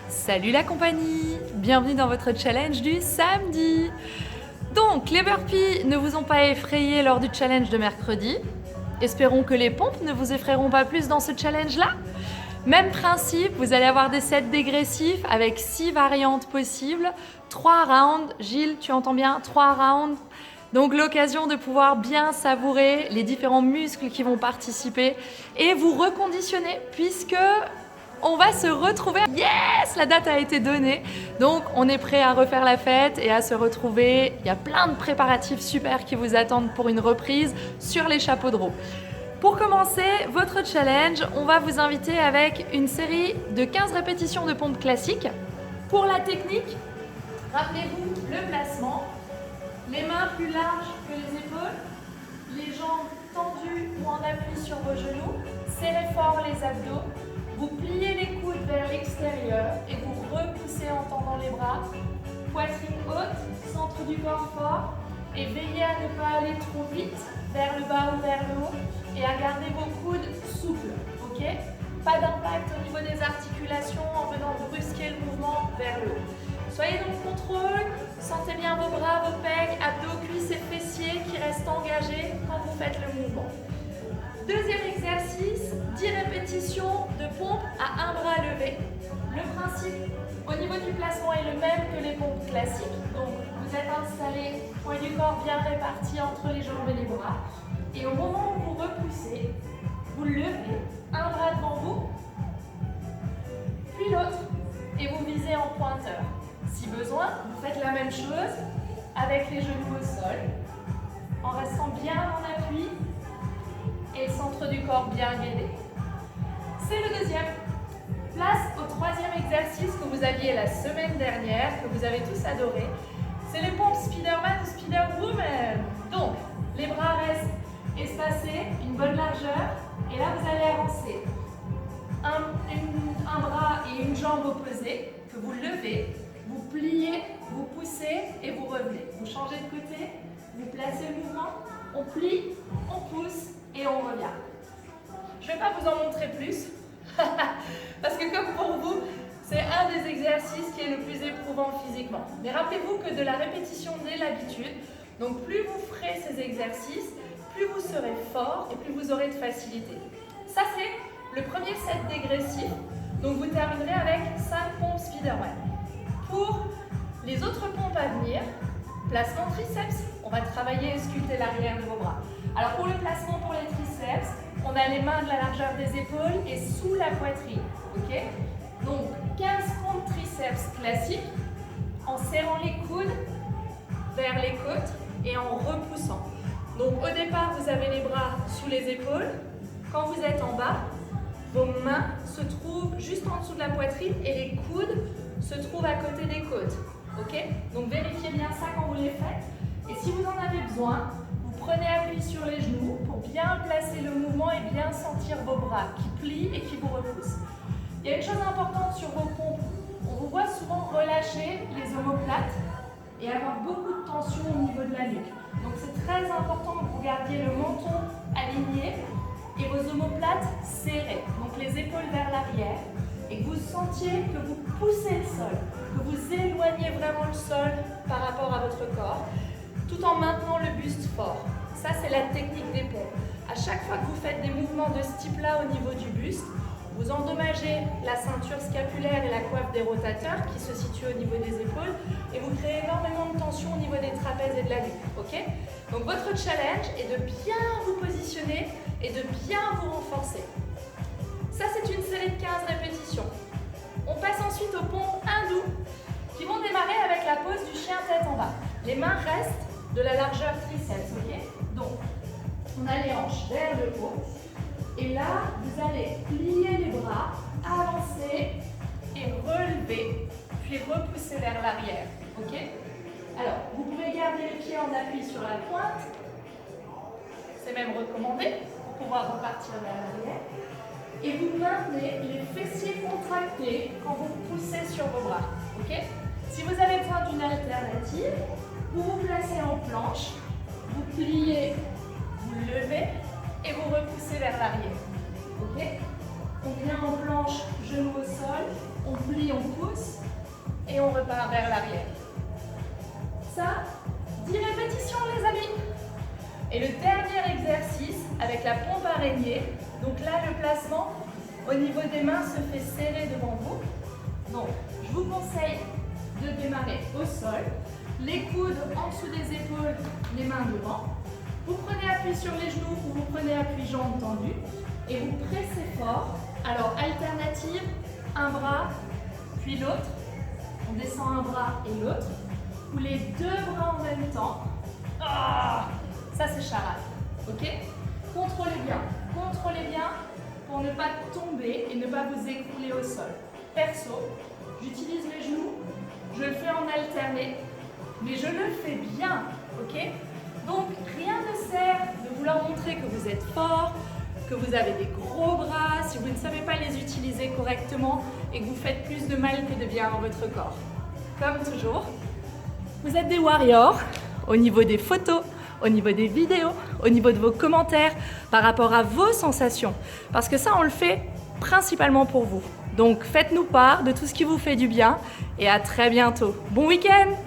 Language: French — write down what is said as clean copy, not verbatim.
Salut la compagnie! Bienvenue dans votre challenge du samedi! Donc, les burpees ne vous ont pas effrayé lors du challenge de mercredi. Espérons que les pompes ne vous effrayeront pas plus dans ce challenge-là. Même principe, vous allez avoir des sets dégressifs avec 6 variantes possibles. 3 rounds. Gilles, tu entends bien? 3 rounds. Donc l'occasion de pouvoir bien savourer les différents muscles qui vont participer et vous reconditionner puisque on va se retrouver. Yes! La date a été donnée. Donc on est prêt à refaire la fête et à se retrouver. Il y a plein de préparatifs super qui vous attendent pour une reprise sur les chapeaux de roue. Pour commencer votre challenge, on va vous inviter avec une série de 15 répétitions de pompes classiques. Pour la technique, rappelez-vous le placement. Les mains plus larges que les épaules, les jambes tendues ou en appui sur vos genoux, serrez fort les abdos, vous pliez les coudes vers l'extérieur et vous repoussez en tendant les bras, poitrine haute, centre du corps fort et veillez à ne pas aller trop vite vers le bas ou vers le haut et à garder vos coudes souples, ok? Pas d'impact au niveau des articulations en venant brusquer le mouvement vers le haut. Soyez dans le contrôle, sentez bien vos bras, vos pecs, abdos, cuisses et fessiers qui restent engagés quand vous faites le mouvement. Deuxième exercice, 10 répétitions de pompes à un bras levé. Le principe au niveau du placement est le même que les pompes classiques. Donc vous êtes installé, poids du corps bien réparti entre les jambes et les bras. Et au moment où vous repoussez, vous levez un bras devant vous, puis l'autre, et vous visez en pointeur. Si besoin, vous faites la même chose avec les genoux au sol, en restant bien en appui et le centre du corps bien guidé. C'est le deuxième. Place au troisième exercice que vous aviez la semaine dernière, que vous avez tous adoré. C'est les pompes Spider-Man ou Spider-Woman. Donc, les bras restent espacés, une bonne largeur, et là vous allez avancer. Un bras et une jambe opposée que vous levez. Vous pliez, vous poussez et vous revenez. Vous changez de côté, vous placez le mouvement, on plie, on pousse et on revient. Je ne vais pas vous en montrer plus, parce que comme pour vous, c'est un des exercices qui est le plus éprouvant physiquement. Mais rappelez-vous que de la répétition naît l'habitude. Donc plus vous ferez ces exercices, plus vous serez fort et plus vous aurez de facilité. Ça c'est le premier set dégressif. Donc vous terminerez avec 5 pompes Spider-Man. Pour les autres pompes à venir, placement triceps, on va travailler et sculpter l'arrière de vos bras. Alors pour le placement pour les triceps, on a les mains de la largeur des épaules et sous la poitrine. Ok? Donc 15 pompes triceps classiques en serrant les coudes vers les côtes et en repoussant. Donc au départ, vous avez les bras sous les épaules. Quand vous êtes en bas, vos mains se trouvent juste en dessous de la poitrine et les coudes se trouvent à côté des côtes. Ok? Donc vérifiez bien ça quand vous les faites. Et si vous en avez besoin, vous prenez appui sur les genoux pour bien placer le mouvement et bien sentir vos bras qui plient et qui vous repoussent. Il y a une chose importante sur vos pompes. On vous voit souvent relâcher les omoplates et avoir beaucoup de tension au niveau de la nuque. Donc c'est très important que vous gardiez le menton aligné et vos omoplates serrées. Donc les épaules vers l'arrière. Et que vous sentiez que vous poussez le sol, que vous éloignez vraiment le sol par rapport à votre corps, tout en maintenant le buste fort. Ça, c'est la technique des pompes. À chaque fois que vous faites des mouvements de ce type-là au niveau du buste, vous endommagez la ceinture scapulaire et la coiffe des rotateurs qui se situent au niveau des épaules et vous créez énormément de tension au niveau des trapèzes et de la nuque. Okay? Donc votre challenge est de bien vous positionner et de bien vous renforcer. Ça, c'est une série de 15 répétitions. On passe ensuite aux pompes hindoues qui vont démarrer avec la pose du chien tête en bas. Les mains restent de la largeur triceps. Okay? Donc, on a les hanches vers le haut. Et là, vous allez plier les bras, avancer et relever, puis repousser vers l'arrière. Okay? Alors, vous pouvez garder les pieds en appui sur la pointe. C'est même recommandé pour pouvoir repartir vers l'arrière. Et vous maintenez les fessiers contractés quand vous poussez sur vos bras. Okay? Si vous avez besoin d'une alternative, vous vous placez en planche, vous pliez, vous levez et vous repoussez vers l'arrière. Okay? On vient en planche, genoux au sol, on plie, on pousse, et on repart vers l'arrière. Ça, 10 répétitions les amis. Et le dernier exercice avec la pompe araignée. Donc là, le placement au niveau des mains se fait serrer devant vous. Donc, je vous conseille de démarrer au sol. Les coudes en dessous des épaules, les mains devant. Vous prenez appui sur les genoux ou vous prenez appui jambes tendues et vous pressez fort. Alors, alternative, un bras, puis l'autre. On descend un bras et l'autre. Ou les deux bras en même temps. Ah, ça, c'est charade. Ok? Contrôlez bien pour ne pas tomber et ne pas vous écrouler au sol. Perso, j'utilise mes genoux, je le fais en alterné, mais je le fais bien. Ok? Donc, rien ne sert de vouloir montrer que vous êtes fort, que vous avez des gros bras, si vous ne savez pas les utiliser correctement et que vous faites plus de mal que de bien dans votre corps. Comme toujours, vous êtes des warriors au niveau des photos, au niveau des vidéos, au niveau de vos commentaires, par rapport à vos sensations. Parce que ça, on le fait principalement pour vous. Donc, faites-nous part de tout ce qui vous fait du bien et à très bientôt. Bon week-end!